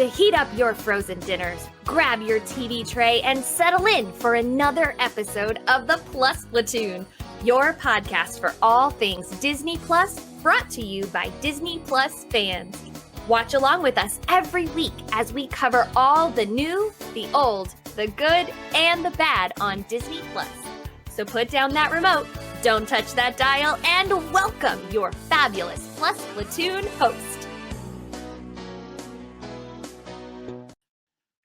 to heat up your frozen dinners, grab your TV tray, and settle in for another episode of the Plus Platoon, your podcast for all things Disney Plus, brought to you by Disney Plus fans. Watch along with us every week as we cover all the new, the old, the good, and the bad on Disney Plus. So put down that remote, don't touch that dial, and welcome your fabulous Plus Platoon host.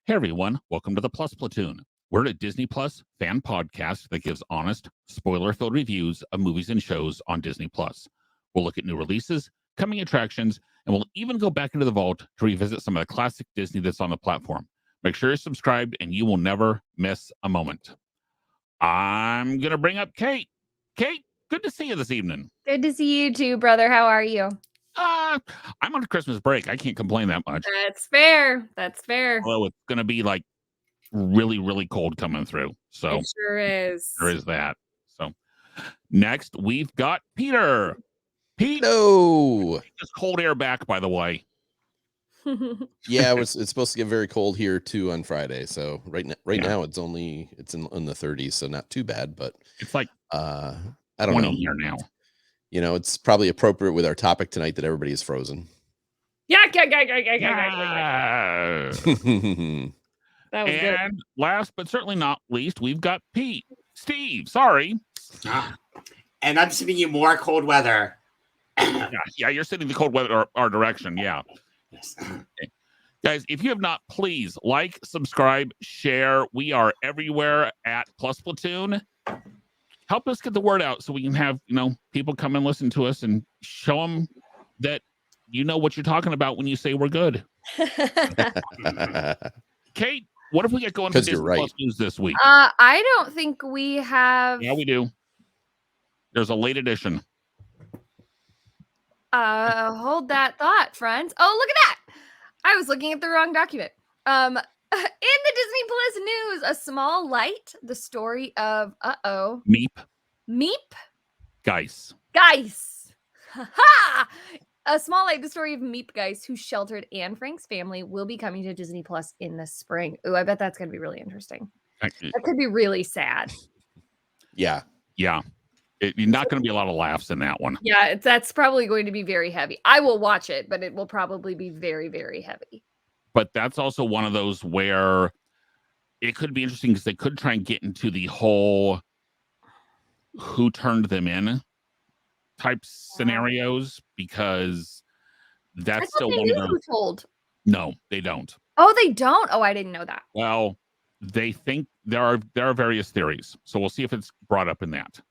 Hey everyone, welcome to the Plus Platoon. We're a Disney Plus fan podcast that gives honest, spoiler-filled reviews of movies and shows on Disney Plus. We'll look at new releases, coming attractions, and we'll even go back into the vault to revisit some of the classic Disney that's on the platform. Make sure you're subscribed and you will never miss a moment. I'm going to bring up Kate. Kate, good to see you this evening. Good to see you too, brother. How are you? I'm on Christmas break. I can't complain that much. That's fair. That's fair. Well, it's going to be like really, really cold coming through. So it sure is. There is that. So next we've got Peter. Pete, no, it's cold air back, by the way. Yeah, it's supposed to get very cold here too on Friday. So right now it's in the 30s, so not too bad. But it's like I don't know here now. You know, it's probably appropriate with our topic tonight that everybody is frozen. Yeah. That was good. And last but certainly not least, we've got Steve. Sorry. And I'm sending you more cold weather. Yeah, you're sending the cold weather our direction. Yeah. Yes. Okay. Guys, if you have not, please like, subscribe, share. We are everywhere at Plus Platoon. Help us get the word out so we can have, people come and listen to us and show them that you know what you're talking about when you say we're good. Kate, what if we get going to Disney Plus news this week? I don't think we have. Yeah, we do. There's a late edition. Hold that thought, friends. Oh, look at that. I was looking at the wrong document. In the Disney Plus news, A Small Light, the story of Meep. Geis. A Small Light, the story of Meep Geis, who sheltered Anne Frank's family, will be coming to Disney Plus in the spring. Ooh, I bet that's going to be really interesting. That could be really sad. Yeah. You're not going to be a lot of laughs in that one. Yeah, that's probably going to be very heavy. I will watch it, but it will probably be very, very heavy. But that's also one of those where it could be interesting because they could try and get into the whole who turned them in type scenarios, because that's still one of those. Who told? No, they don't. Oh, they don't? Oh, I didn't know that. Well, they think there are various theories. So we'll see if it's brought up in that.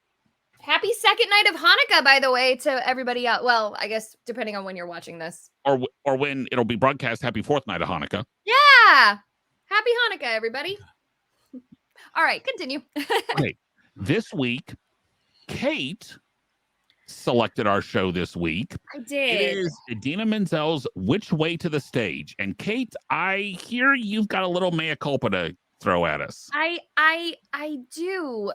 Happy second night of Hanukkah, by the way, to everybody out. Well, I guess depending on when you're watching this. Or when it'll be broadcast, happy fourth night of Hanukkah. Yeah. Happy Hanukkah, everybody. All right, continue. Okay. This week, Kate selected our show this week. I did. It is Idina Menzel's Which Way to the Stage. And Kate, I hear you've got a little mea culpa to throw at us. I do.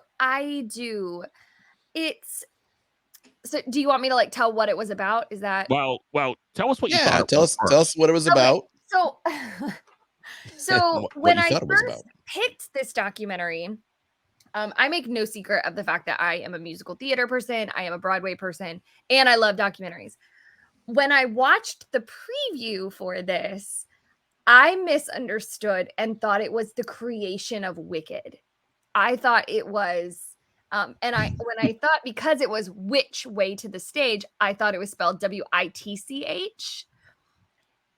So do you want me to tell what it was about? Is that well tell us what you thought. Yeah, tell us what it was about. So when I first picked this documentary, I make no secret of the fact that I am a musical theater person, I am a Broadway person, and I love documentaries. When I watched the preview for this, I misunderstood and thought it was the creation of Wicked. I thought it was when I thought, because it was Which Way to the Stage, I thought it was spelled WITCH.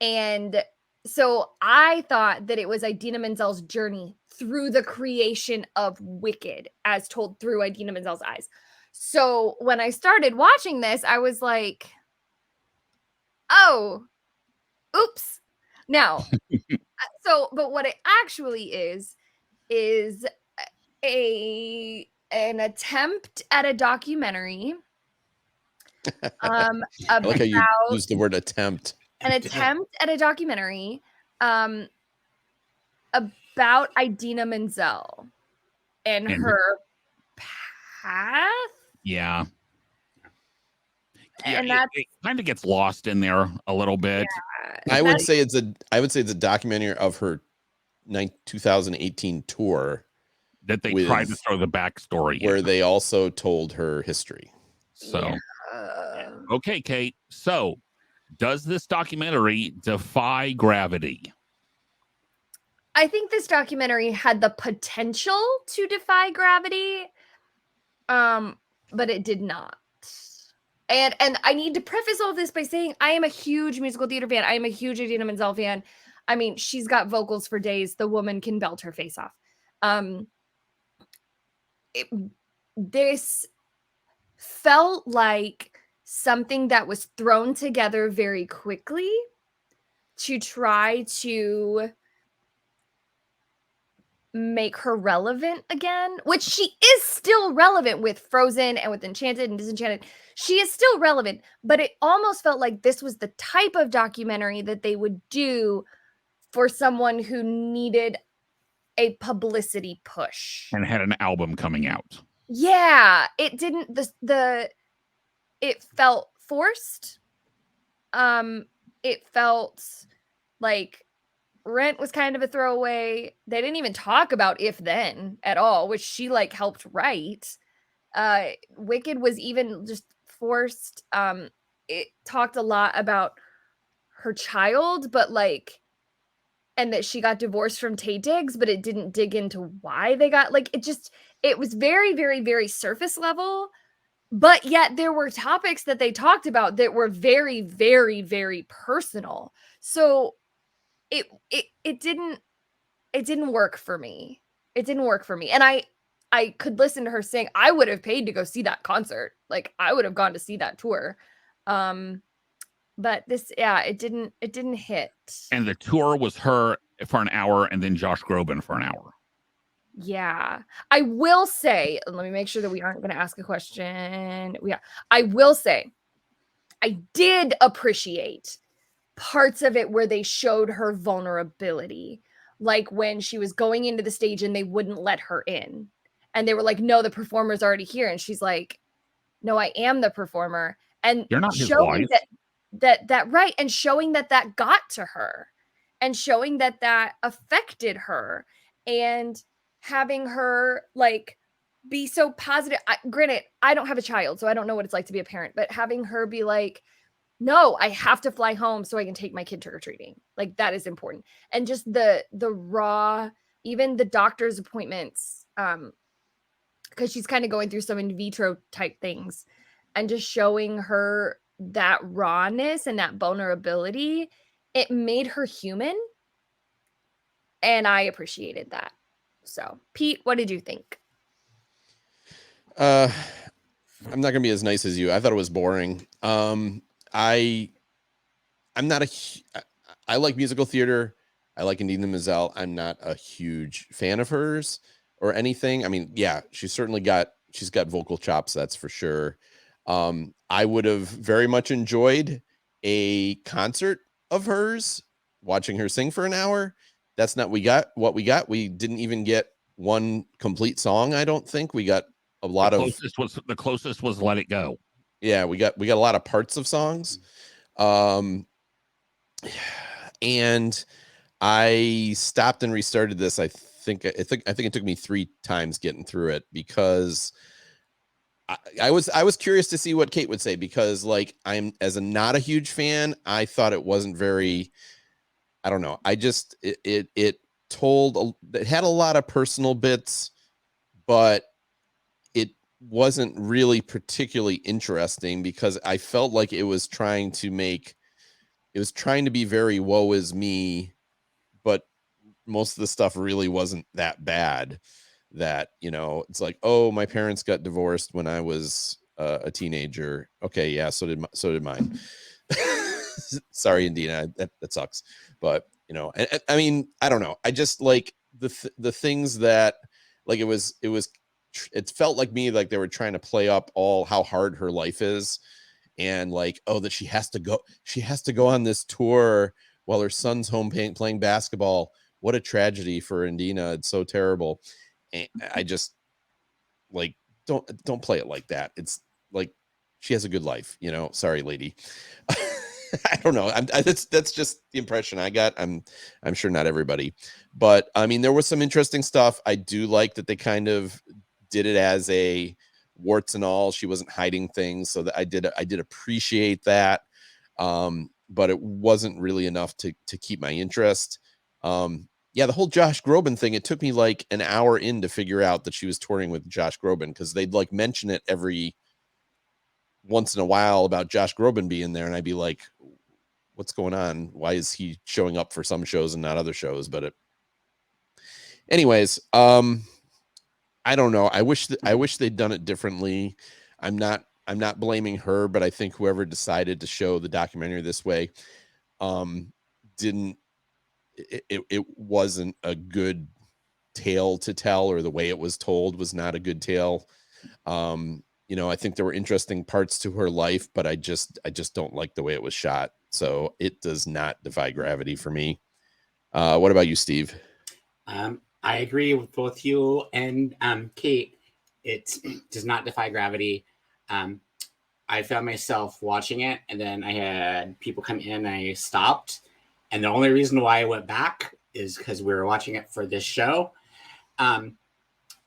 And so I thought that it was Idina Menzel's journey through the creation of Wicked, as told through Idina Menzel's eyes. So when I started watching this, I was like, oh, oops. Now, but what it actually is an attempt at a documentary. I like how you use the word attempt. An attempt at a documentary about Idina Menzel and her path. Yeah, it kind of gets lost in there a little bit. I would say it's a documentary of her 2018 tour that they tried to throw the backstory where they also told her history. So, okay, Kate. So, does this documentary defy gravity? I think this documentary had the potential to defy gravity, but it did not. And I need to preface all this by saying I am a huge musical theater fan. I am a huge Idina Menzel fan. I mean, she's got vocals for days. The woman can belt her face off. This felt like something that was thrown together very quickly to try to make her relevant again, which she is still relevant with Frozen and with Enchanted and Disenchanted. She is still relevant, but it almost felt like this was the type of documentary that they would do for someone who needed a publicity push and had an album coming out. Yeah, it didn't it felt forced. It felt like Rent was kind of a throwaway. They didn't even talk about If Then at all, which she like helped write. Wicked was even just forced. It talked a lot about her child, but like, and that she got divorced from Taye Diggs, but it didn't dig into why they got like it was very, very, very surface level. But yet there were topics that they talked about that were very, very, very personal. So it didn't work for me. It didn't work for me. And I could listen to her sing. I would have paid to go see that concert. Like I would have gone to see that tour. But this, yeah, it didn't hit. And the tour was her for an hour and then Josh Groban for an hour. Yeah. I will say, let me make sure that we aren't going to ask a question. Yeah. I will say, I did appreciate parts of it where they showed her vulnerability. Like when she was going into the stage and they wouldn't let her in. And they were like, no, the performer's already here. And she's like, no, I am the performer. And you're not his showing wife. that right. And showing that got to her and showing that affected her and having her like be so positive. Granted, I don't have a child, so I don't know what it's like to be a parent, but having her be like, no, I have to fly home so I can take my kid trick-or-treating. Like that is important. And just the raw, even the doctor's appointments, because she's kind of going through some in vitro type things and just showing her that rawness and that vulnerability, it made her human. And I appreciated that. So, Pete, what did you think? I'm not gonna be as nice as you. I thought it was boring. I'm not I like musical theater. I like Idina Menzel. I'm not a huge fan of hers or anything. I mean, yeah, she's got vocal chops, that's for sure. I would have very much enjoyed a concert of hers, watching her sing for an hour. That's not what we got. We didn't even get one complete song, I don't think. We got a lot the closest was Let It Go. Yeah, we got a lot of parts of songs. And I stopped and restarted this. I think it took me 3 times getting through it because I was curious to see what Kate would say, because like I'm not a huge fan. I thought it wasn't very, I don't know. I just, it had a lot of personal bits, but it wasn't really particularly interesting because I felt like it was trying to be very woe is me, but most of the stuff really wasn't that bad. That, it's like, oh, my parents got divorced when I was a teenager. Okay, yeah, so did mine. Sorry, Idina, that sucks. But I mean, I don't know. I just like the things that, like, it felt like me like they were trying to play up all how hard her life is, and like, oh, that she has to go on this tour while her son's home playing basketball. What a tragedy for Idina. It's so terrible. And I just like, don't play it like that. It's like, she has a good life, sorry, lady. I don't know. That's just the impression I got. I'm sure not everybody, but I mean, there was some interesting stuff. I do like that they kind of did it as a warts and all. She wasn't hiding things, so that I did appreciate that. But it wasn't really enough to keep my interest. Yeah, the whole Josh Groban thing, it took me like an hour in to figure out that she was touring with Josh Groban, because they'd like mention it every once in a while about Josh Groban being there, and I'd be like, what's going on? Why is he showing up for some shows and not other shows? But anyways, I don't know. I wish they'd done it differently. I'm not blaming her, but I think whoever decided to show the documentary this way, didn't, it wasn't a good tale to tell, or the way it was told was not a good tale. I think there were interesting parts to her life, but I just don't like the way it was shot. So it does not defy gravity for me. What about you, Steve? I agree with both you and Kate. It does not defy gravity. I found myself watching it, and then I had people come in, and I stopped. And the only reason why I went back is because we were watching it for this show.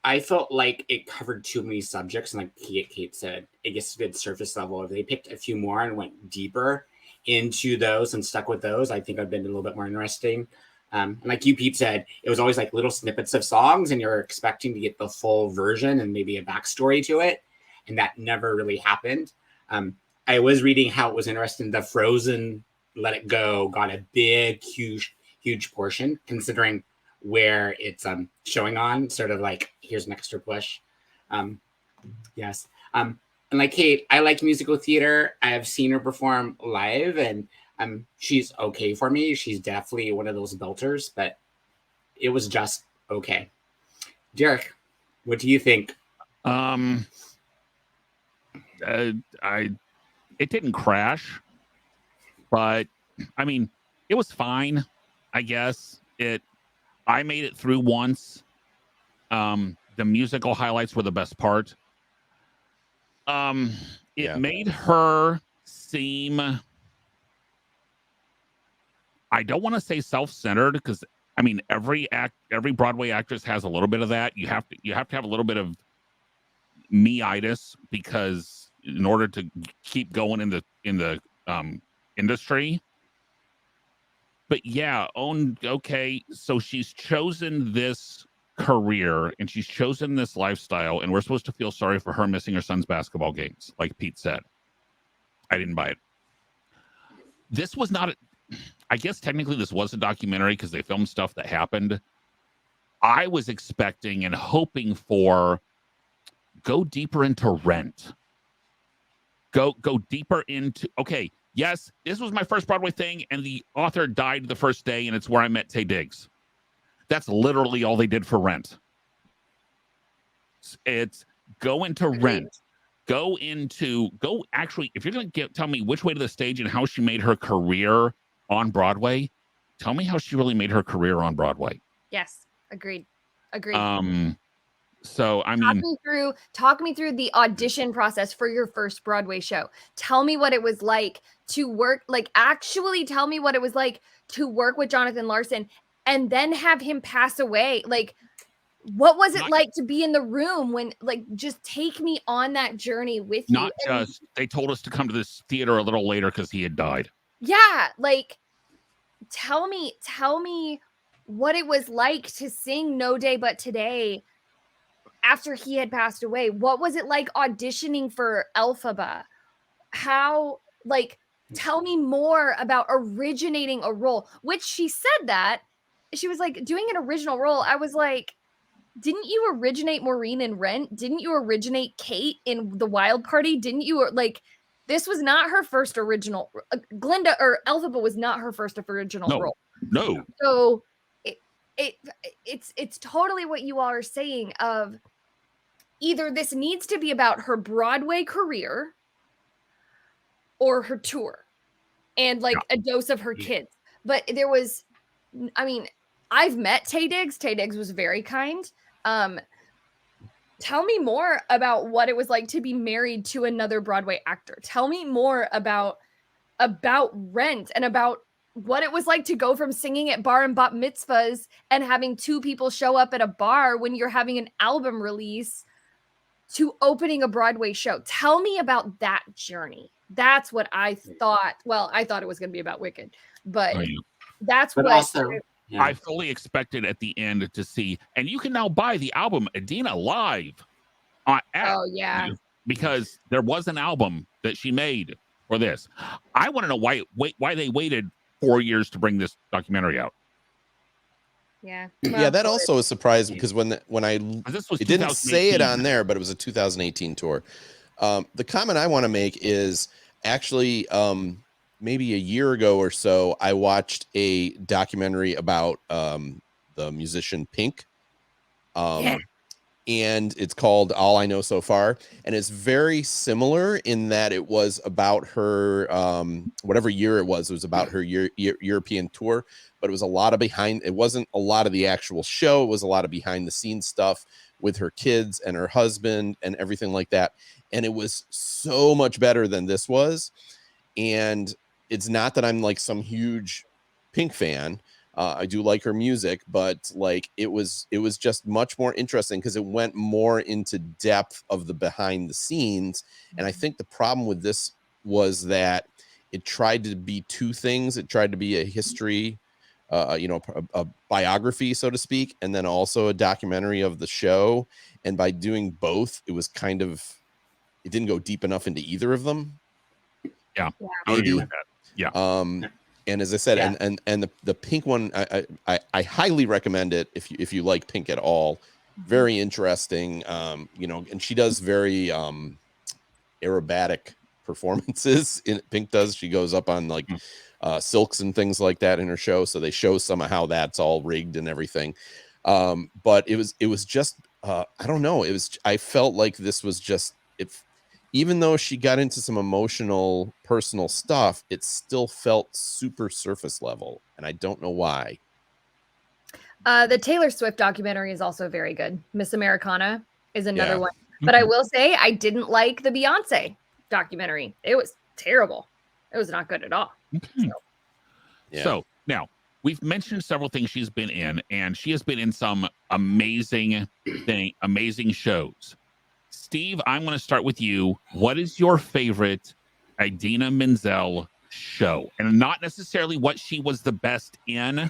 I felt like it covered too many subjects, and like Kate said, it gets to the surface level. If they picked a few more and went deeper into those and stuck with those, I think I'd been a little bit more interesting. And like you, Pete, said, it was always like little snippets of songs, and you're expecting to get the full version and maybe a backstory to it, and that never really happened. I was reading how it was interesting. The Frozen Let It Go got a big, huge portion, considering where it's showing on, sort of like here's an extra push. Yes. And like Kate, I like musical theater. I have seen her perform live, and she's okay for me. She's definitely one of those belters, but it was just okay. Derek, what do you think? It didn't crash, but I mean, it was fine. I guess I made it through once. The musical highlights were the best part. It made her seem, I don't want to say self-centered, because I mean every Broadway actress has a little bit of that. You have to have a little bit of me-itis, because in order to keep going in the industry. But yeah, okay, so she's chosen this career and she's chosen this lifestyle, and we're supposed to feel sorry for her missing her son's basketball games, like Pete said. I didn't buy it. This was not I guess technically this was a documentary because they filmed stuff that happened. I was expecting and hoping for go deeper into Rent. Go deeper into, okay, yes, this was my first Broadway thing, and the author died the first day, and it's where I met Taye Diggs. That's literally all they did for Rent. It's go into Rent. Go actually, if you're going to tell me which way to the stage and how she made her career on Broadway, tell me how she really made her career on Broadway. Yes, agreed. So I mean, talk me through the audition process for your first Broadway show. Tell me what it was like to work, like actually tell me what it was like to work with Jonathan Larson and then have him pass away. Like, what was it like to be in the room when, like, just take me on that journey with you. Not just, they told us to come to this theater a little later because he had died. Yeah, like, tell me what it was like to sing No Day But Today after he had passed away. What was it like auditioning for Elphaba? How, like, tell me more about originating a role, which she said that she was like doing an original role. I was like, didn't you originate Maureen in Rent? Didn't you originate Kate in The Wild Party? Didn't you, like, this was not her first original. Glinda or Elphaba was not her first original role. No. So it's totally what you all are saying of either this needs to be about her Broadway career or her tour and like a dose of her kids. But there was, I mean, I've met Taye Diggs. Taye Diggs was very kind. Tell me more about what it was like to be married to another Broadway actor. Tell me more about about Rent and about what it was like to go from singing at bar and bat mitzvahs and having 2 people show up at a bar when you're having an album release to opening a Broadway show. Tell me about that journey. That's what I thought. Well, I thought it was going to be about Wicked, but that's But what also, yeah. I fully expected at the end to see, and you can now buy the album Idina live oh yeah, because there was an album that she made for this. I want to know why they waited 4 years to bring this documentary out. yeah. Yeah, that also was surprising because when This was it didn't say it 2018. on there, but it was a 2018 tour. The comment I want to make is actually maybe a year ago or so, I watched a documentary about the musician Pink. And it's called All I Know So Far. And it's very similar in that it was about her, whatever year it was about her European tour, but it was a lot of it wasn't a lot of the actual show. It was a lot of behind the scenes stuff with her kids and her husband and everything like that. And it was so much better than this was. And it's not that I'm like some huge Pink fan. I do like her music, but like it was just much more interesting because it went more into depth of the behind the scenes. And I think the problem with this was that it tried to be 2 things. It tried to be a history, a biography, so to speak, and then also a documentary of the show. And by doing both, it was kind of, it didn't go deep enough into either of them. Yeah. Maybe. Yeah. And as I said, Yeah. and the Pink one, I highly recommend it if you like Pink at all. Very interesting. And she does very aerobatic performances. Pink does. She goes up on like silks and things like that in her show. So they show some of how that's all rigged and everything. But it was just I don't know. I felt like this was just even though she got into some emotional, personal stuff, it still felt super surface level. And I don't know why. The Taylor Swift documentary is also very good. Miss Americana is another one. Mm-hmm. But I will say I didn't like the Beyonce documentary. It was terrible. It was not good at all. Okay. So now we've mentioned several things she's been in, and she has been in some amazing shows. Steve, I'm going to start with you. What is your favorite Idina Menzel show? And not necessarily what she was the best in,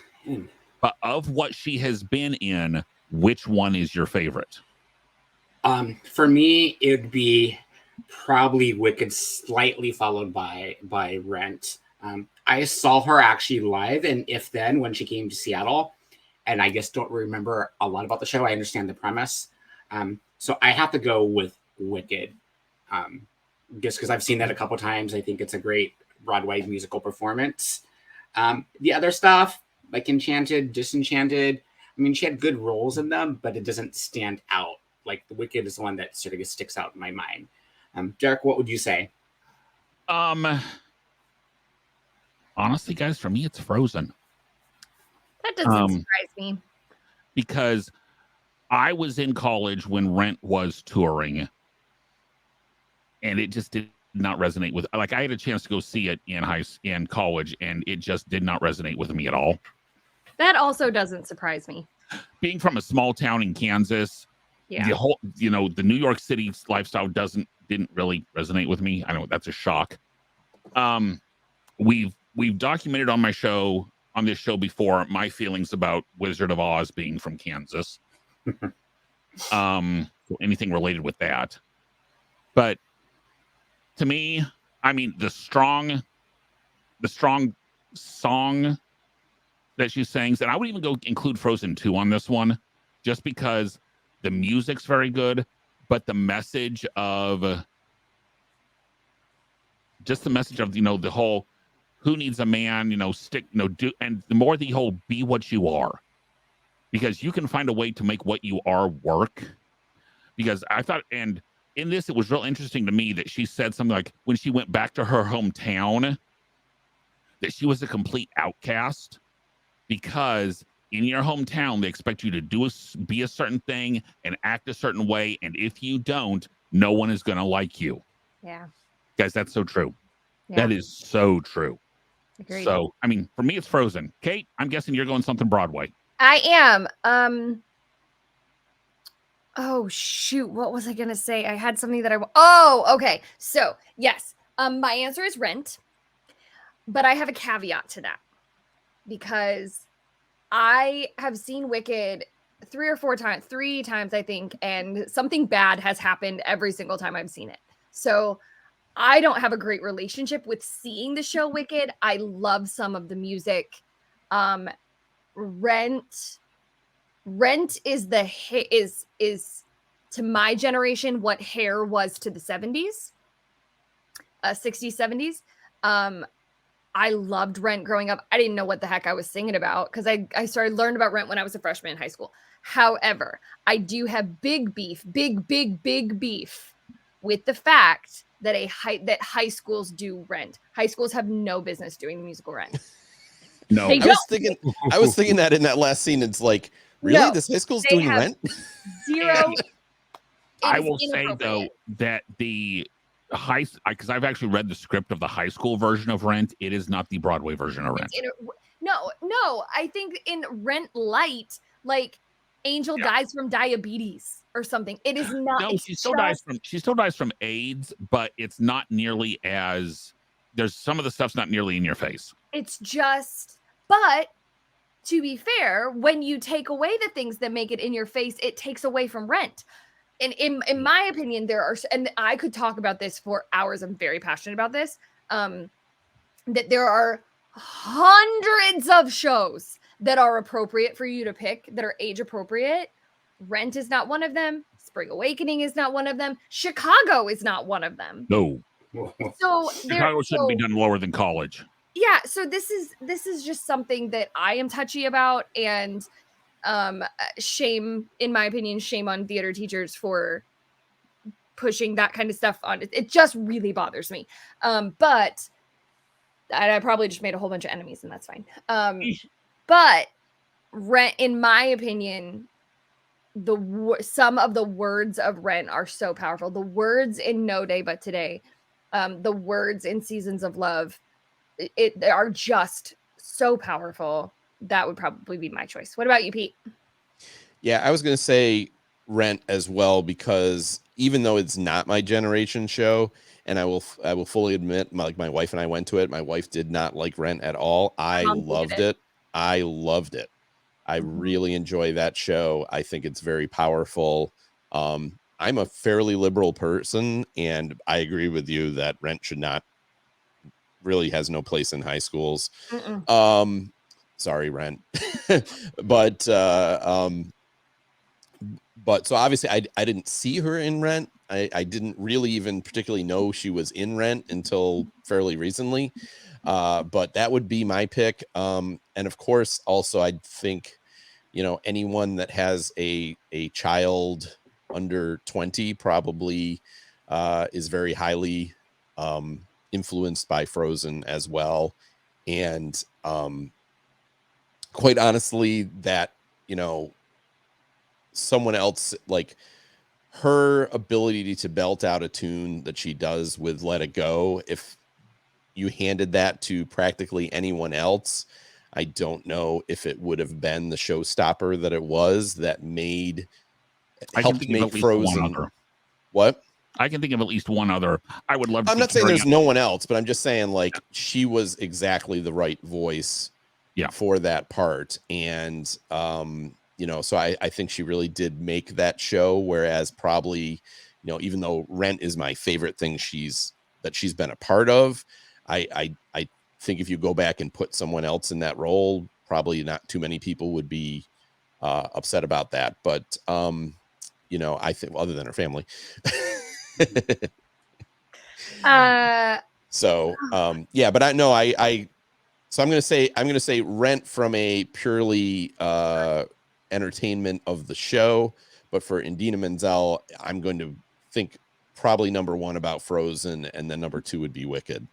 but of what she has been in, which one is your favorite? For me, it would be probably Wicked, slightly followed by Rent. I saw her actually live in If Then when she came to Seattle, and I just don't remember a lot about the show. I understand the premise. So I have to go with Wicked, just because I've seen that a couple times. I think it's a great Broadway musical performance. The other stuff, like Enchanted, Disenchanted, I mean, she had good roles in them, but it doesn't stand out. Like the Wicked is the one that sort of sticks out in my mind. Derek, what would you say? Honestly, guys, for me, it's Frozen. That doesn't surprise me. Because I was in college when Rent was touring, and it just did not resonate with. Like, I had a chance to go see it in college, and it just did not resonate with me at all. That also doesn't surprise me. Being from a small town in Kansas, the whole, the New York City lifestyle didn't really resonate with me. I know that's a shock. We've documented on this show before my feelings about Wizard of Oz being from Kansas. Anything related with that. But to me, I mean, the strong song that she sings, and I would even go include Frozen 2 on this one, just because the music's very good, but the message of the whole who needs a man, do, and the more the whole be what you are, because you can find a way to make what you are work. Because I thought, and in this, it was real interesting to me that she said something like when she went back to her hometown, that she was a complete outcast, because in your hometown, they expect you to be a certain thing and act a certain way. And if you don't, no one is going to like you. Yeah. Guys, that's so true. Yeah. That is so true. Agreed. So, I mean, for me, it's Frozen. Kate, I'm guessing you're going something Broadway. I am. Oh shoot, what was I gonna say? I had something that okay. So yes, my answer is Rent, but I have a caveat to that because I have seen Wicked 3 times, I think, and something bad has happened every single time I've seen it. So I don't have a great relationship with seeing the show Wicked. I love some of the music. Rent is is to my generation what Hair was to the 70s, 60s, 70s. I loved Rent growing up. I didn't know what the heck I was singing about because I started learning about Rent when I was a freshman in high school. However, I do have big beef with the fact that that high schools do Rent. High schools have no business doing the musical Rent. No, They I was thinking that in that last scene, it's like, really, No, this high school's they doing have Rent? zero. I will say though that the because I've actually read the script of the high school version of Rent. It is not the Broadway version of Rent. No. I think in Rent Light, like Angel dies from diabetes or something. It is not. No, she still dies from AIDS, but it's not nearly as. There's some of the stuff's not nearly in your face. It's just, but to be fair, when you take away the things that make it in your face, it takes away from Rent. And in my opinion, there are, and I could talk about this for hours. I'm very passionate about this. That there are hundreds of shows that are appropriate for you to pick, that are age appropriate. Rent is not one of them. Spring Awakening is not one of them. Chicago is not one of them. No. So Chicago shouldn't be done lower than College. Yeah, so this is just something that I am touchy about, and shame, in my opinion, shame on theater teachers for pushing that kind of stuff on it. It just really bothers me. But I probably just made a whole bunch of enemies, and that's fine. But Rent, in my opinion, some of the words of Rent are so powerful. The words in No Day But Today, the words in Seasons of Love, they are just so powerful. That would probably be my choice. What about you, Pete? Yeah, I was going to say Rent as well, because even though it's not my generation show, and I will fully admit, my wife and I went to it. My wife did not like Rent at all. I loved it. I loved it. I really enjoy that show. I think it's very powerful. I'm a fairly liberal person, and I agree with you that Rent really has no place in high schools. Sorry, Rent. but so obviously I didn't see her in Rent. I didn't really even particularly know she was in Rent until fairly recently. But that would be my pick. And of course, also I'd think, anyone that has a child under 20 probably is very highly influenced by Frozen as well. And quite honestly, that, someone else, like her ability to belt out a tune that she does with Let It Go, if you handed that to practically anyone else, I don't know if it would have been the showstopper that it was that helped make Frozen. What? I can think of at least one other. I would love to. I'm not saying there's no one else, but I'm just saying, like, she was exactly the right voice for that part. And, so I think she really did make that show. Whereas probably, even though Rent is my favorite thing she's been a part of, I think if you go back and put someone else in that role, probably not too many people would be upset about that. But, I think other than her family. So but I know so I'm gonna say Rent from a purely entertainment of the show, but for Idina Menzel, I'm going to think probably number one about Frozen, and then number two would be Wicked.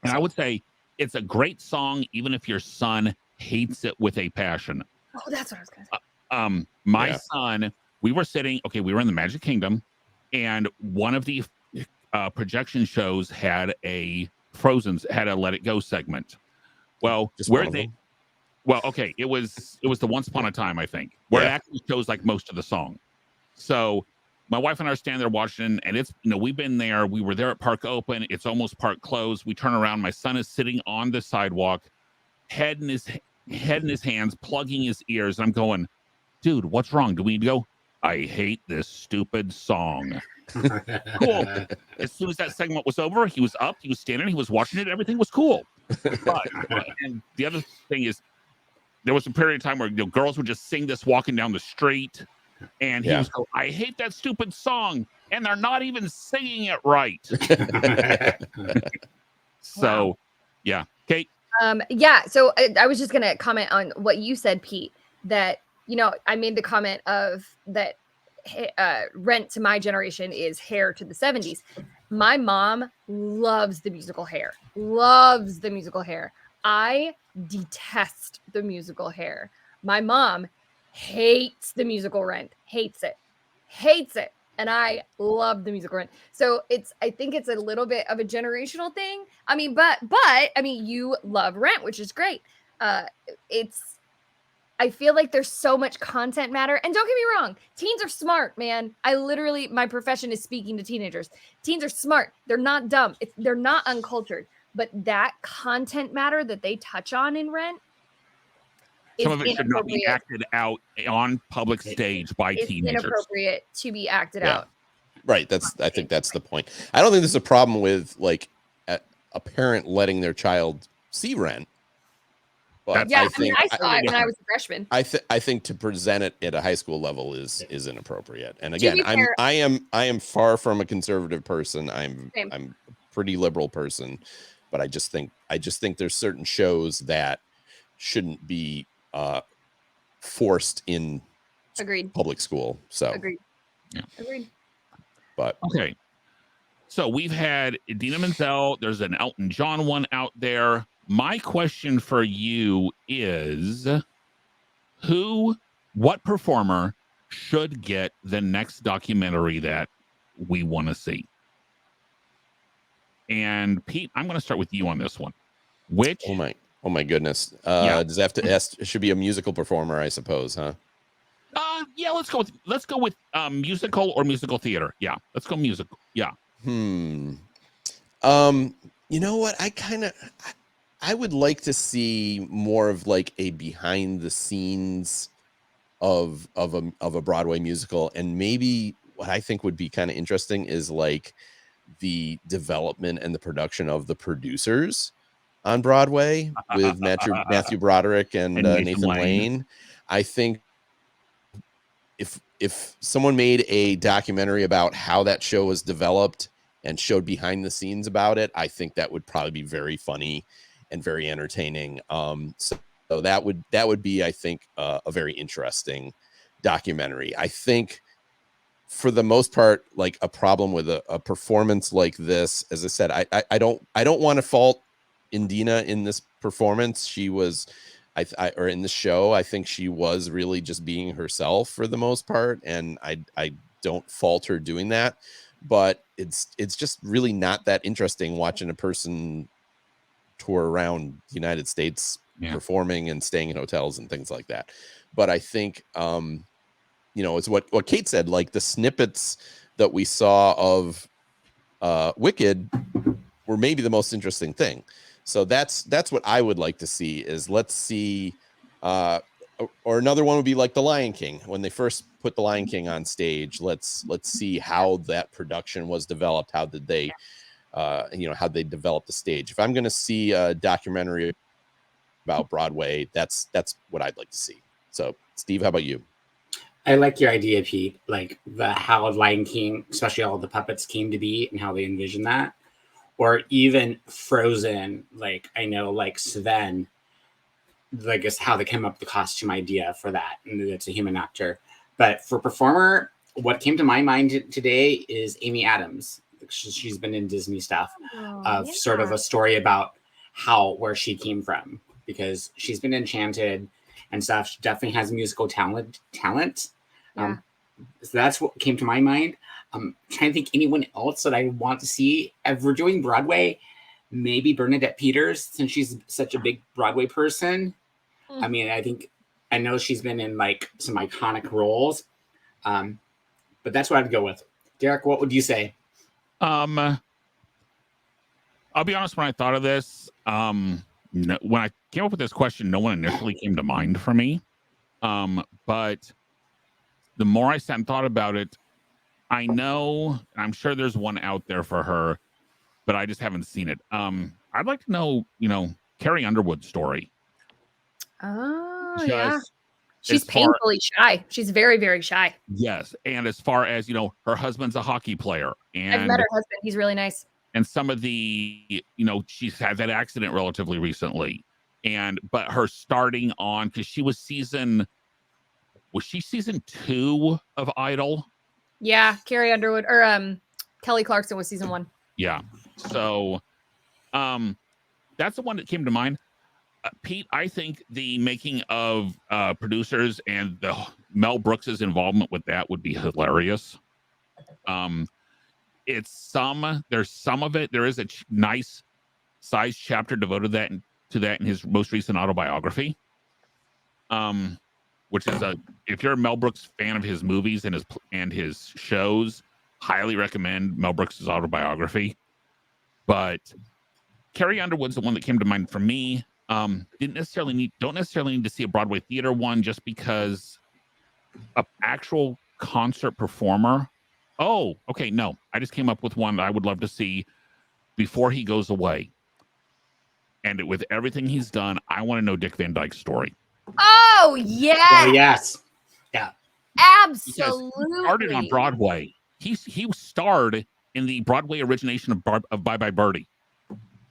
And I would say it's a great song, even if your son hates it with a passion. Oh, that's what I was gonna say. My son, we were in the Magic Kingdom, and one of the projection shows had a Frozen's had a Let It Go segment. Well, Just where one of they them. well, okay, it was the Once Upon a Time, I think, where it Yeah. actually shows like most of the song. So my wife and I are standing there watching, and it's we've been there. We were there at Park Open. It's almost park closed. We turn around. My son is sitting on the sidewalk, head in his hands, plugging his ears. And I'm going, dude, what's wrong? Do we need to go? I hate this stupid song. Cool. As soon as that segment was over, he was up, he was standing, he was watching it. Everything was cool. But and the other thing is, there was a period of time where girls would just sing this walking down the street, and he was going, I hate that stupid song, and they're not even singing it right. So, Wow. yeah, Kate. Yeah. So I was just gonna comment on what you said, Pete. That I made the comment of that. Rent to my generation is Hair to the 70s. My mom loves the musical Hair. Loves the musical Hair. I detest the musical Hair. My mom hates the musical Rent. Hates it. Hates it. And I love the musical Rent. So I think it's a little bit of a generational thing. I mean, but I mean, you love Rent, which is great. I feel like there's so much content matter. And don't get me wrong, teens are smart, man. My profession is speaking to teenagers. Teens are smart. They're not dumb. They're not uncultured. But that content matter that they touch on in Rent, some of it should not be acted out on public stage by teenagers. It's inappropriate to be acted out. Right. I think that's the point. I don't think there's a problem with like a parent letting their child see Rent. But yeah, I saw it when I was a freshman. I think to present it at a high school level is inappropriate. And again, I am far from a conservative person. I'm a pretty liberal person, but I just think there's certain shows that shouldn't be forced in public school. So agreed. But okay. So we've had Idina Menzel. There's an Elton John one out there. My question for you is what performer should get the next documentary that we want to see? And Pete, I'm going to start with you on this one. Which? Oh my goodness. Does it have to it should be a musical performer, I suppose, huh? Yeah, let's go with musical or musical theater. Yeah, let's go musical. Yeah. You know what? I would like to see more of like a behind the scenes of a Broadway musical, and maybe what I think would be kind of interesting is like the development and the production of the producers on Broadway with Matthew Broderick and Nathan Lane. I think if someone made a documentary about how that show was developed and showed behind the scenes about it, I think that would probably be very funny and very entertaining. So that would be, I think, a very interesting documentary. I think for the most part, like a problem with a performance like this, as I said, I don't want to fault Idina in this performance. She was, or in the show, I think she was really just being herself for the most part, and I don't fault her doing that. But it's just really not that interesting watching a person tour around the United States performing and staying in hotels and things like that. But I think it's what Kate said, like the snippets that we saw of Wicked were maybe the most interesting thing. So that's what I would like to see is let's see or another one would be like The Lion King. When they first put The Lion King on stage, let's see how that production was developed. How did they how they developed the stage. If I'm going to see a documentary about Broadway, that's what I'd like to see. So Steve, how about you? I like your idea, Pete, like how Lion King, especially all the puppets came to be and how they envisioned that. Or even Frozen, like I know like Sven, like is how they came up with the costume idea for that. And it's a human actor. But for performer, what came to my mind today is Amy Adams. She's been in Disney stuff sort of a story about where she came from, because she's been Enchanted and stuff. She definitely has musical talent. So that's what came to my mind. I'm trying to think anyone else that I want to see. If we're doing Broadway, maybe Bernadette Peters, since she's such a big Broadway person. I mean, I know she's been in like some iconic roles, but that's what I'd go with. Derek, what would you say? I'll be honest. When I thought of this, when I came up with this question, no one initially came to mind for me. But the more I sat and thought about it, I'm sure there's one out there for her, but I just haven't seen it. I'd like to know, Carrie Underwood's story. Oh, yeah. She's painfully shy. She's very, very shy. Yes. And as far as, her husband's a hockey player. And I've met her husband. He's really nice. And some of the, she's had that accident relatively recently. But her starting on, because was she season 2 of Idol? Yeah, Carrie Underwood, or Kelly Clarkson was season 1. Yeah. So that's the one that came to mind. Pete, I think the making of producers and the Mel Brooks's involvement with that would be hilarious. There's some of it. There is a nice size chapter devoted to that in his most recent autobiography. Which is if you're a Mel Brooks fan of his movies and his shows, highly recommend Mel Brooks' autobiography. But Carrie Underwood's the one that came to mind for me. Don't necessarily need to see a Broadway theater one, just because an actual concert performer. Oh, okay, no. I just came up with one that I would love to see before he goes away. And with everything he's done, I want to know Dick Van Dyke's story. Oh, yes. Oh, yes. Yeah. Absolutely. He started on Broadway. He starred in the Broadway origination of Bye Bye Birdie.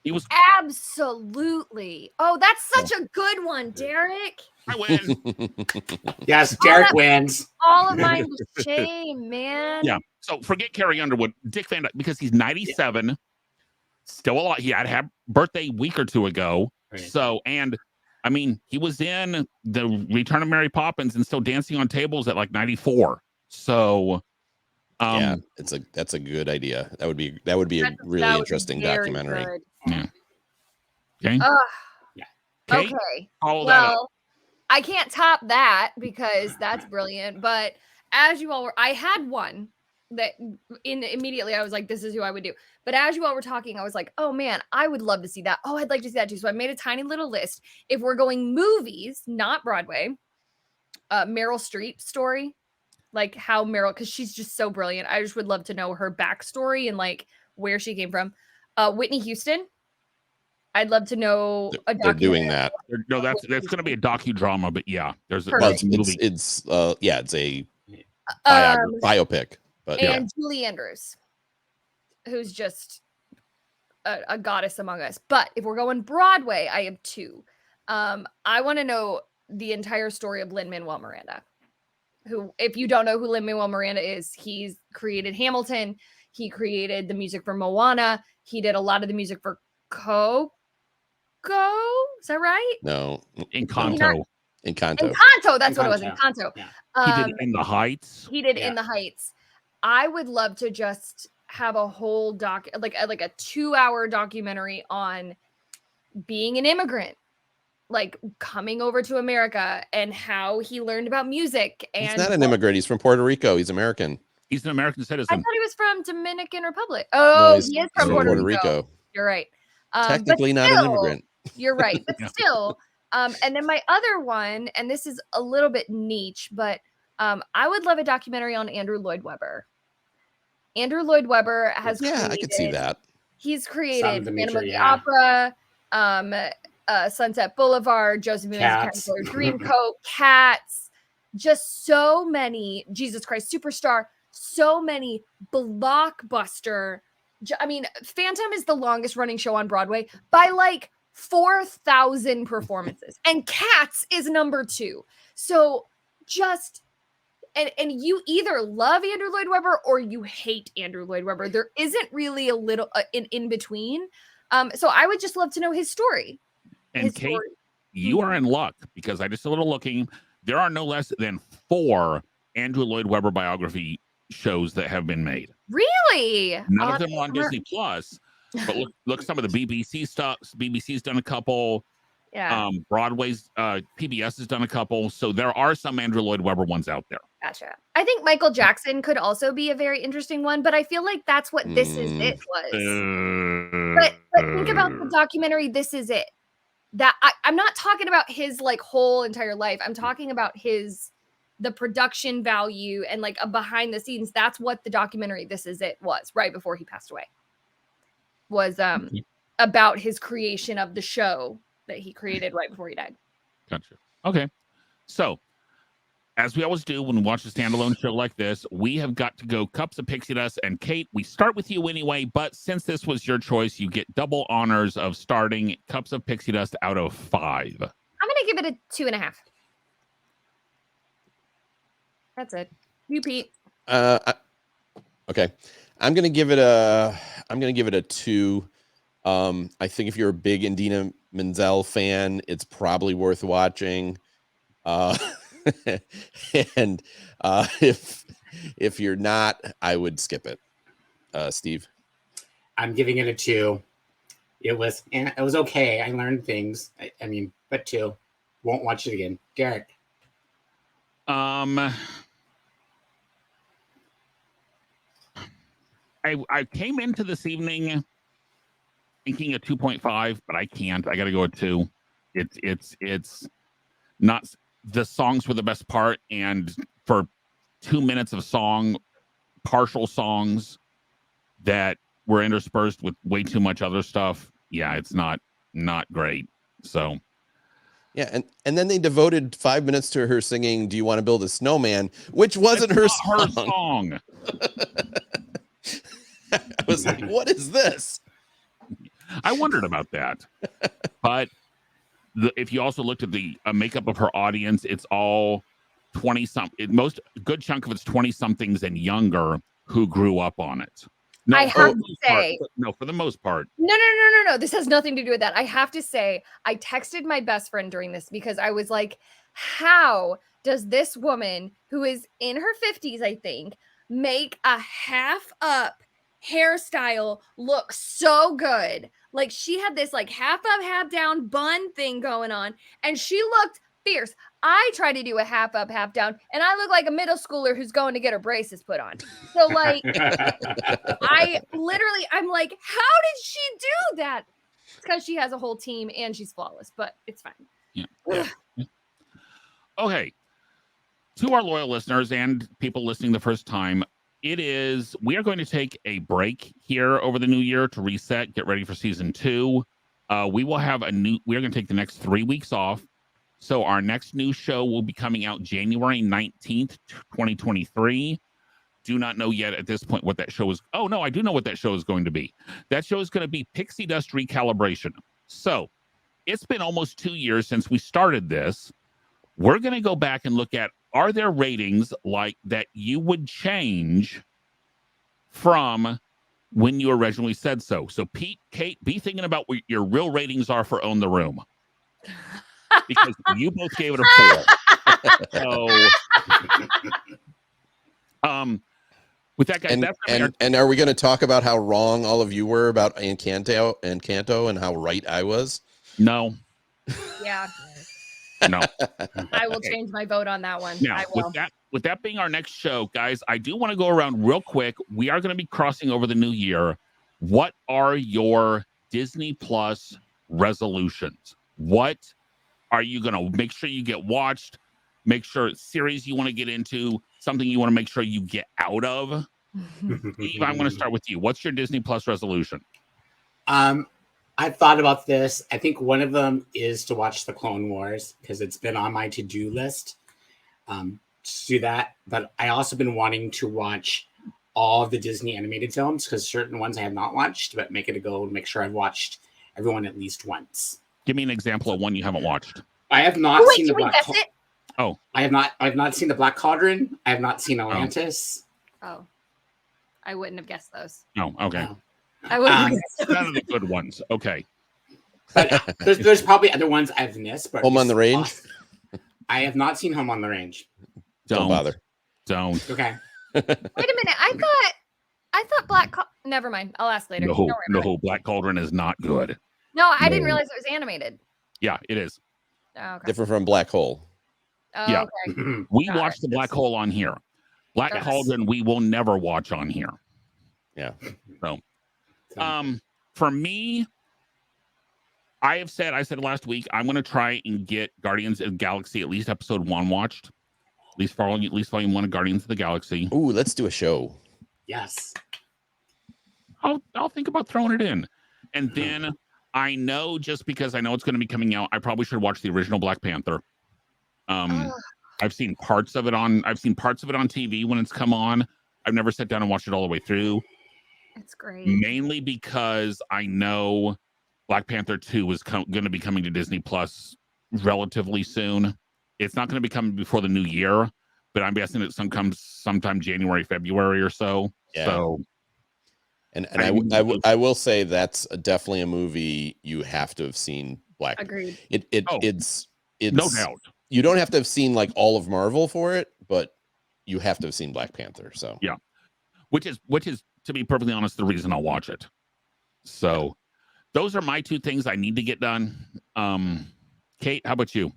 He was absolutely. Oh, that's such a good one, Derek. I win. Yes, Derek wins. All of mine was shame, man. Yeah. So forget Carrie Underwood, Dick Van Dyke, because he's 97, still alive. He had birthday week or two ago. Right. So, and I mean, he was in the Return of Mary Poppins and still dancing on tables at like 94. So, yeah, that's a good idea. That would be a really interesting documentary. Good. Yeah. Okay. Yeah. Kate, okay. Follow that up. I can't top that because that's brilliant. But as you all were, I had one that immediately I was like, this is who I would do. But as you all were talking, I was like, oh man, I would love to see that. Oh, I'd like to see that too. So I made a tiny little list. If we're going movies, not Broadway, Meryl Streep story, like how Meryl, because she's just so brilliant. I just would love to know her backstory and like where she came from. Whitney Houston. I'd love to know. They're doing that. No, that's going to be a docudrama, but yeah, there's a movie. It's a biopic. But and Julie Andrews, who's just a goddess among us. But if we're going Broadway, I have two. I want to know the entire story of Lin-Manuel Miranda, who, if you don't know who Lin-Manuel Miranda is, he's created Hamilton. He created the music for Moana. He did a lot of the music for Coco. Is that right? No. Encanto. Encanto. That's what it was. Encanto. Yeah. He did In the Heights. He did In the Heights. I would love to just have a whole like a 2-hour documentary on being an immigrant, like coming over to America and how he learned about music. And he's not an immigrant. He's from Puerto Rico. He's American. He's an American citizen. I thought he was from Dominican Republic. Oh, no, he is from Puerto Rico. You're right. Technically not an immigrant. You're right. But still, and then my other one, and this is a little bit niche, but I would love a documentary on Andrew Lloyd Webber. Andrew Lloyd Webber has I could see that. He's created Phantom of the Opera, Sunset Boulevard, Josephine Dreamcoat, Cats, just so many, Jesus Christ Superstar, so many blockbuster. I mean, Phantom is the longest running show on Broadway by like 4,000 performances, and Cats is number 2. So just, and you either love Andrew Lloyd Webber or you hate Andrew Lloyd Webber. There isn't really a little in between. So I would just love to know his story. And Kate, you are in luck, because I just a little looking. There are no less than 4 Andrew Lloyd Webber biography shows that have been made. Really? None of them are on Disney Plus. But look some of the BBC stuff. BBC's done a couple. Yeah. Broadway's PBS has done a couple. So there are some Andrew Lloyd Webber ones out there. Gotcha. I think Michael Jackson could also be a very interesting one, but I feel like that's what This Is It was. But think about the documentary This Is It. That I'm not talking about his like whole entire life. I'm talking about the production value and like a behind the scenes. That's what the documentary This Is It was right before he passed away. Was about his creation of the show that he created right before he died. Gotcha. Okay. So, as we always do when we watch a standalone show like this, we have got to go Cups of Pixie Dust. And Kate, we start with you anyway, but since this was your choice, you get double honors of starting Cups of Pixie Dust out of 5. I'm going to give it a 2.5. That's it. You, Pete. Okay. I'm going to give it a 2. I think if you're a big Idina Menzel fan, it's probably worth watching. And if you're not, I would skip it. Steve, I'm giving it a 2. It was okay. I learned things. I mean, but 2. Won't watch it again. Derek. I came into this evening thinking a 2.5, but I can't. I got to go with 2. It's not. The songs were the best part, and for 2 minutes of partial songs that were interspersed with way too much other stuff. Yeah, it's not great. So yeah, and then they devoted 5 minutes to her singing "Do You Want to Build a Snowman," which wasn't her song. I was like, what is this? I wondered about that. But if you also looked at the makeup of her audience, it's all 20-something. Most good chunk of it's 20-somethings and younger who grew up on it. No, I have to say, no, for the most part. No. This has nothing to do with that. I have to say, I texted my best friend during this because I was like, how does this woman who is in her 50s, I think, make a half up hairstyle look so good? Like she had this like half up, half down bun thing going on, and she looked fierce. I try to do a half up, half down, and I look like a middle schooler who's going to get her braces put on. So like, I'm like, how did she do that? It's because she has a whole team and she's flawless, but it's fine. Yeah. Okay. To our loyal listeners and people listening the first time, we are going to take a break here over the new year to reset, get ready for season 2. We are going to take the next 3 weeks off. So our next new show will be coming out January 19th, 2023. Do not know yet at this point what that show is. Oh, no, I do know what that show is going to be. That show is going to be Pixie Dust Recalibration. So it's been almost 2 years since we started this. We're going to go back and look at, are there ratings like that you would change from when you originally said so? So Pete, Kate, be thinking about what your real ratings are for Own the Room. Because you both gave it a 4. So, with that, guys, and are we going to talk about how wrong all of you were about Encanto and how right I was? No. Yeah. No. I will change my vote on that one. Now, I will. With that being our next show, guys, I do want to go around real quick. We are going to be crossing over the new year. What are your Disney Plus resolutions? What are you going to make sure you get watched? Make sure it's series you want to get into, something you want to make sure you get out of. Steve, I'm going to start with you. What's your Disney Plus resolution? I've thought about this. I think one of them is to watch the Clone Wars because it's been on my to-do list to do that. But I also been wanting to watch all of the Disney animated films because certain ones I have not watched, but make it a goal to make sure I've watched everyone at least once. Give me an example of one you haven't watched. I have not seen the Black Cauldron. Oh, I have not seen the Black Cauldron. I have not seen Atlantis. Oh, I wouldn't have guessed those. Oh, okay. No. I wouldn't. None of the good ones. Okay. But there's probably other ones I've missed. But Home on the Range? I have not seen Home on the Range. Don't bother. Don't. Okay. Wait a minute. I thought I thought never mind. I'll ask later. Don't worry about it. Black Cauldron is not good. No, I didn't realize it was animated. Yeah, it is. Oh, okay. Different from Black Hole. Oh, Yeah. okay. We watched the Black Hole on here. Black Cauldron we will never watch on here. Yeah. So, for me, I said last week, I'm going to try and get Guardians of the Galaxy, at least episode 1 watched. At least volume 1 of Guardians of the Galaxy. Ooh, let's do a show. Yes. I'll think about throwing it in. And then I know, just because I know it's going to be coming out, I probably should watch the original Black Panther. I've seen parts of it on TV when it's come on. I've never sat down and watched it all the way through. It's great. Mainly because I know Black Panther 2 is going to be coming to Disney Plus relatively soon. It's not going to be coming before the new year, but I'm guessing it sometime January, February or so. Yeah. So, and I will say that's definitely a movie you have to have seen. Black. Agreed. It's no doubt. You don't have to have seen like all of Marvel for it, but you have to have seen Black Panther. So yeah, which is to be perfectly honest, the reason I'll watch it. So those are my 2 things I need to get done. Kate, how about you?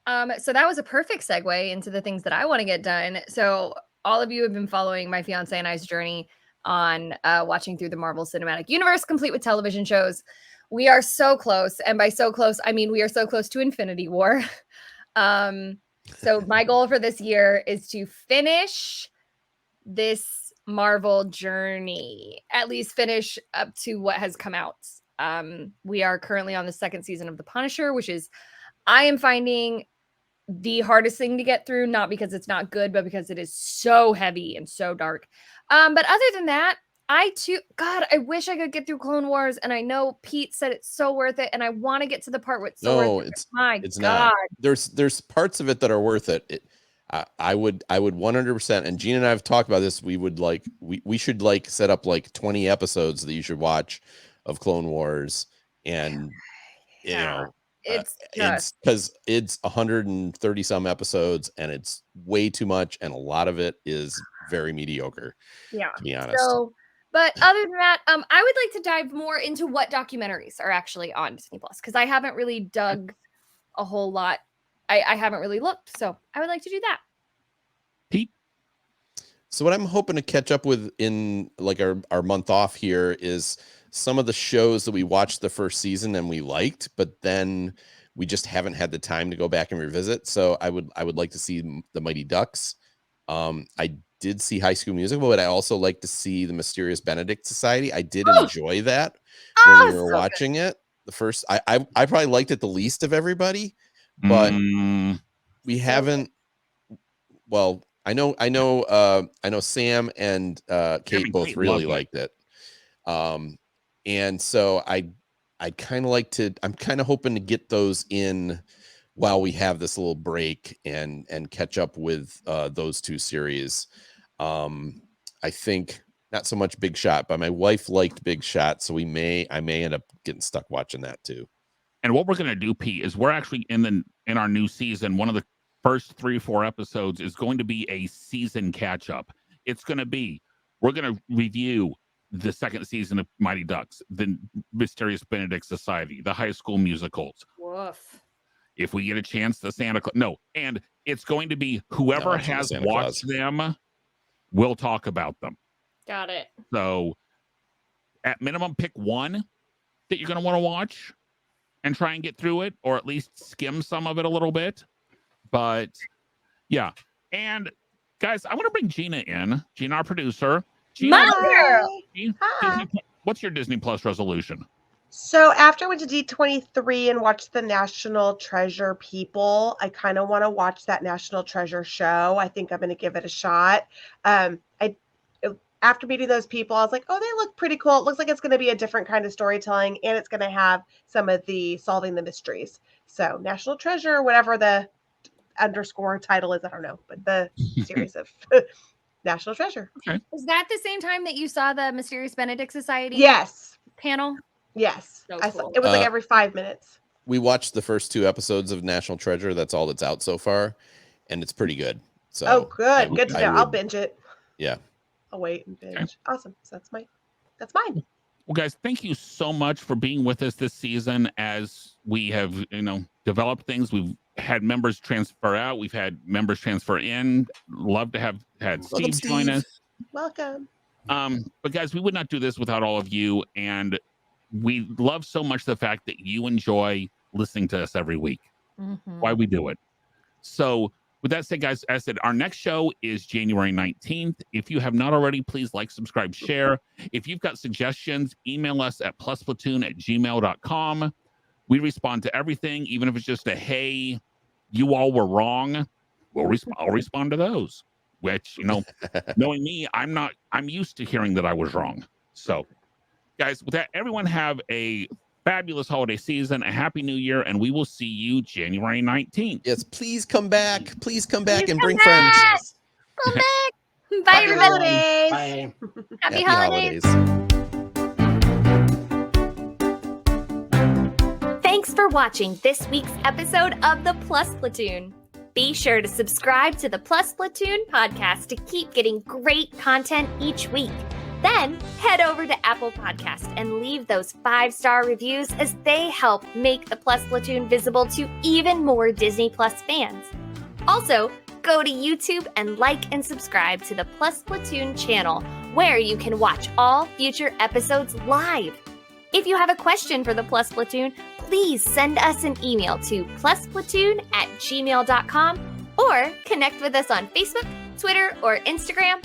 So that was a perfect segue into the things that I want to get done. So all of you have been following my fiance and I's journey on watching through the Marvel Cinematic Universe, complete with television shows. We are so close, and by so close, I mean we are so close to Infinity War. So my goal for this year is to finish this Marvel journey, at least finish up to what has come out. We are currently on the 2nd season of The Punisher, which is, I am finding the hardest thing to get through, not because it's not good, but because it is so heavy and so dark. But other than that, I wish I could get through Clone Wars, and I know Pete said it's so worth it, and I want to get to the part where it's so worth it. It's not. There's parts of it that are worth it. I would 100%. And Gina and I have talked about this. We should set up 20 episodes that you should watch of Clone Wars, and it's because it's 130 some episodes, and it's way too much, and a lot of it is very mediocre. Yeah, to be honest. So, but other than that, I would like to dive more into what documentaries are actually on Disney Plus, because I haven't really dug a whole lot. I haven't really looked, so I would like to do that. Pete? So what I'm hoping to catch up with in our month off here is some of the shows that we watched the first season and we liked, but then we just haven't had the time to go back and revisit. So I would like to see The Mighty Ducks. I did see High School Musical, but I also like to see The Mysterious Benedict Society. I did enjoy that when we were watching it. The first, I probably liked it the least of everybody, but we haven't. Well, I know Sam and Kate both really liked it. And so I kind of like to. I'm kind of hoping to get those in while we have this little break and catch up with those 2 series. I think not so much Big Shot, but my wife liked Big Shot, so I may end up getting stuck watching that too. And what we're going to do, Pete, is we're actually in our new season. One of the first 3 or 4 episodes is going to be a season catch up. It's going to be, we're going to review the 2nd season of Mighty Ducks, the Mysterious Benedict Society, the High School Musicals. Woof. If we get a chance, the Santa Claus. No, and it's going to be whoever has watched them will talk about them. Got it. So at minimum, pick one that you're going to want to watch and try and get through it, or at least skim some of it a little bit. But yeah. And guys, I want to bring Gina in. Gina, our producer. Gina, what's your Disney Plus resolution? So after I went to D23 and watched the National Treasure people, I kind of want to watch that National Treasure show. I think I'm going to give it a shot. After meeting those people, I was like, oh, they look pretty cool. It looks like it's going to be a different kind of storytelling, and it's going to have some of the solving the mysteries. So National Treasure, whatever the underscore title is, I don't know, but the series of National Treasure. Okay. Was that the same time that you saw the Mysterious Benedict Society panel? Yes. So cool. It was like every 5 minutes. We watched the first 2 episodes of National Treasure. That's all that's out so far, and it's pretty good. So good to know. I'll binge it. Yeah. I'll wait and binge. Okay. Awesome. So that's mine. Well, guys, thank you so much for being with us this season as we have, developed things. We've had members transfer out. We've had members transfer in. Love to have had Welcome, Steve join us. Welcome. But guys, we would not do this without all of you. And we love so much the fact that you enjoy listening to us every week. Why we do it. So with that said, guys, as I said, our next show is January 19th. If you have not already, please like, subscribe, share. If you've got suggestions, email us at plusplatoon@gmail.com. We respond to everything, even if it's just a, hey, you all were wrong. I'll respond to those, which, knowing me, I'm used to hearing that I was wrong. So guys, with that, everyone have a fabulous holiday season, a happy new year, and we will see you January 19th. Yes, please come back. Please come back Please and come bring back. friends. Come back. Bye, Happy everybody. holidays. Bye. Happy holidays. Thanks for watching this week's episode of the Plus Platoon. Be sure to subscribe to the Plus Platoon podcast to keep getting great content each week. Then head over to Apple Podcasts and leave those 5-star reviews as they help make the Plus Platoon visible to even more Disney Plus fans. Also, go to YouTube and like and subscribe to the Plus Platoon channel, where you can watch all future episodes live. If you have a question for the Plus Platoon, please send us an email to plusplatoon@gmail.com or connect with us on Facebook, Twitter, or Instagram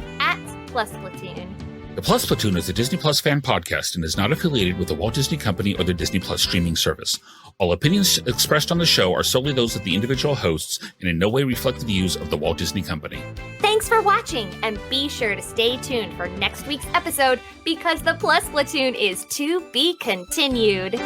@PlusPlatoon. The Plus Platoon is a Disney Plus fan podcast and is not affiliated with the Walt Disney Company or the Disney Plus streaming service. All opinions expressed on the show are solely those of the individual hosts and in no way reflect the views of the Walt Disney Company. Thanks for watching, and be sure to stay tuned for next week's episode because the Plus Platoon is to be continued.